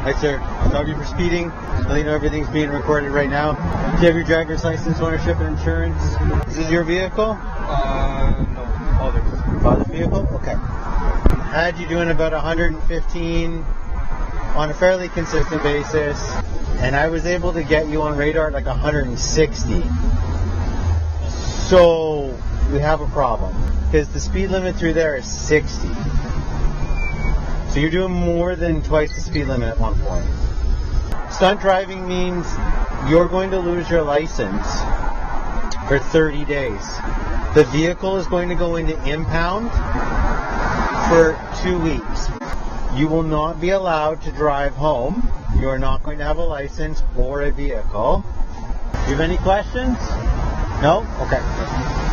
Hi, sir. Stop you for speeding. Let you know everything's being recorded right now. Do you have your driver's license, ownership, and insurance? Is this your vehicle? No. Others. Father's vehicle? Okay. I had you doing about 115 on a fairly consistent basis, and I was able to get you on radar at like 160. So we have a problem because the speed limit through there is 60. So you're doing more than twice the speed limit at one point. Stunt driving means you're going to lose your license for 30 days. The vehicle is going to go into impound for 2 weeks. You will not be allowed to drive home. You are not going to have a license or a vehicle. Do you have any questions? No? Okay.